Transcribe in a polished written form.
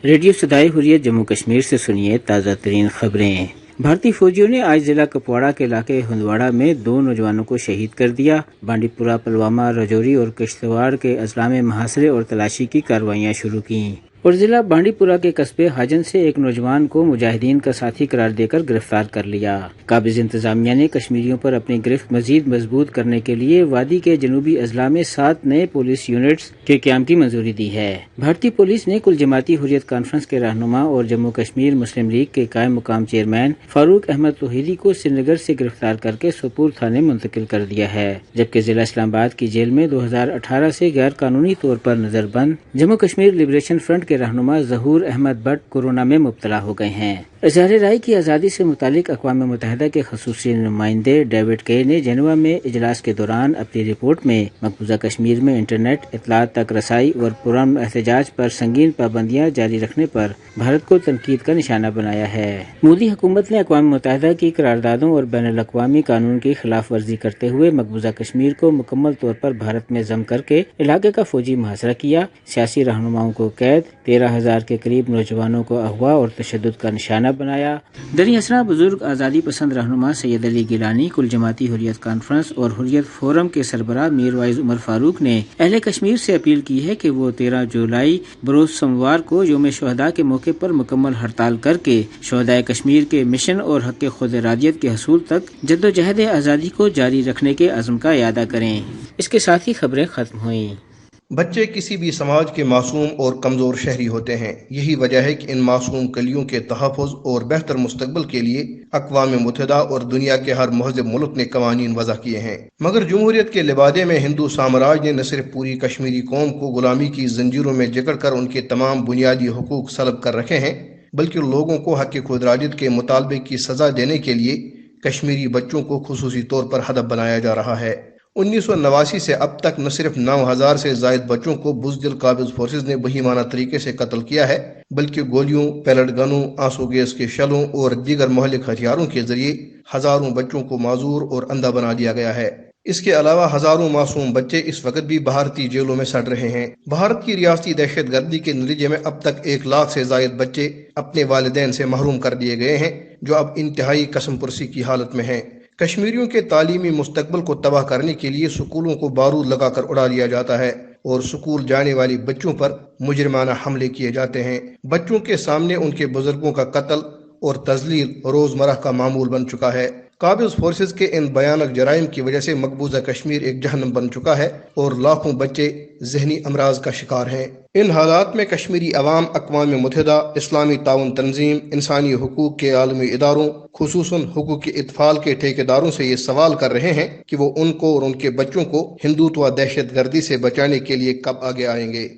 Radio صدائے حریت جموں کشمیر سے سنیے تازہ ترین خبریں۔ بھارتی فوجیوں نے آج ضلع کپواڑہ کے علاقے ہندواڑہ میں 2 نوجوانوں کو شہید کر دیا۔ بانڈی پورہ، پلوامہ، راجوری اور کشتواڑ کے اضلاع میں محاصرے اور تلاشی کی کارروائیاں شروع کیں اور ضلع بانڈی پورہ کے قصبے حاجن سے ایک نوجوان کو مجاہدین کا ساتھی قرار دے کر گرفتار کر لیا۔ قابض انتظامیہ نے کشمیریوں پر اپنی گرفت مزید مضبوط کرنے کے لیے وادی کے جنوبی اضلاع میں 7 نئے پولیس یونٹس کے قیام کی منظوری دی ہے۔ بھارتی پولیس نے کل جماعتی حریت کانفرنس کے رہنما اور جموں کشمیر مسلم لیگ کے قائم مقام چیئرمین فاروق احمد توحیدی کو سری نگر سے گرفتار کر کے سوپور تھانے منتقل کر دیا ہے، جبکہ ضلع اسلام آباد کی جیل میں 2018 سے غیر قانونی طور پر نظر بند جموں کشمیر لبریشن فرنٹ کے رہنما ظہور احمد بٹ کورونا میں مبتلا ہو گئے ہیں۔ اظہار رائے کی آزادی سے متعلق اقوام متحدہ کے خصوصی نمائندے ڈیوڈ کے نے جنیوا میں اجلاس کے دوران اپنی رپورٹ میں مقبوضہ کشمیر میں انٹرنیٹ، اطلاعات تک رسائی اور پرامن احتجاج پر سنگین پابندیاں جاری رکھنے پر بھارت کو تنقید کا نشانہ بنایا ہے۔ مودی حکومت نے اقوام متحدہ کی قراردادوں اور بین الاقوامی قانون کی خلاف ورزی کرتے ہوئے مقبوضہ کشمیر کو مکمل طور پر بھارت میں ضم کر کے علاقے کا فوجی محاصرہ کیا، سیاسی رہنماؤں کو قید، 13,000 کے قریب نوجوانوں کو اغوا اور تشدد کا نشانہ بنایا۔ دریں اثنا بزرگ آزادی پسند رہنما سید علی گیلانی، کل جماعتی حریت کانفرنس اور حریت فورم کے سربراہ میر وائز عمر فاروق نے اہل کشمیر سے اپیل کی ہے کہ وہ 13 جولائی بروز سوموار کو یوم شہداء کے موقع پر مکمل ہڑتال کر کے شہدائے کشمیر کے مشن اور حق خود ارادیت کے حصول تک جدوجہد آزادی کو جاری رکھنے کے عزم کا اعادہ کریں۔ اس کے ساتھ ہی خبریں ختم ہوئیں۔ بچے کسی بھی سماج کے معصوم اور کمزور شہری ہوتے ہیں۔ یہی وجہ ہے کہ ان معصوم کلیوں کے تحفظ اور بہتر مستقبل کے لیے اقوام متحدہ اور دنیا کے ہر مہذب ملک نے قوانین وضع کیے ہیں، مگر جمہوریت کے لبادے میں ہندو سامراج نے نہ صرف پوری کشمیری قوم کو غلامی کی زنجیروں میں جکڑ کر ان کے تمام بنیادی حقوق سلب کر رکھے ہیں، بلکہ لوگوں کو حق خود ارادیت کے مطالبے کی سزا دینے کے لیے کشمیری بچوں کو خصوصی طور پر ہدف بنایا جا رہا ہے۔ 1989 سے اب تک نہ صرف 9,000 سے زائد بچوں کو بزدل قابض فورسز نے بہیمانہ طریقے سے قتل کیا ہے، بلکہ گولیوں، پیلٹ گنوں، آنسو گیس کے شلوں اور دیگر مہلک ہتھیاروں کے ذریعے ہزاروں بچوں کو معذور اور اندھا بنا دیا گیا ہے۔ اس کے علاوہ ہزاروں معصوم بچے اس وقت بھی بھارتی جیلوں میں سڑ رہے ہیں۔ بھارت کی ریاستی دہشت گردی کے نتیجے میں اب تک 1 لاکھ سے زائد بچے اپنے والدین سے محروم کر دیے گئے ہیں، جو اب انتہائی قسم پرسی کی حالت میں ہیں۔ کشمیریوں کے تعلیمی مستقبل کو تباہ کرنے کے لیے سکولوں کو بارود لگا کر اڑا دیا جاتا ہے اور سکول جانے والی بچوں پر مجرمانہ حملے کیے جاتے ہیں۔ بچوں کے سامنے ان کے بزرگوں کا قتل اور تذلیل روزمرہ کا معمول بن چکا ہے۔ قابض فورسز کے ان بھیانک جرائم کی وجہ سے مقبوضہ کشمیر ایک جہنم بن چکا ہے اور لاکھوں بچے ذہنی امراض کا شکار ہیں۔ ان حالات میں کشمیری عوام اقوام متحدہ، اسلامی تعاون تنظیم، انسانی حقوق کے عالمی اداروں، خصوصاً حقوق اطفال کے ٹھیکیداروں سے یہ سوال کر رہے ہیں کہ وہ ان کو اور ان کے بچوں کو ہندوتوا دہشت گردی سے بچانے کے لیے کب آگے آئیں گے۔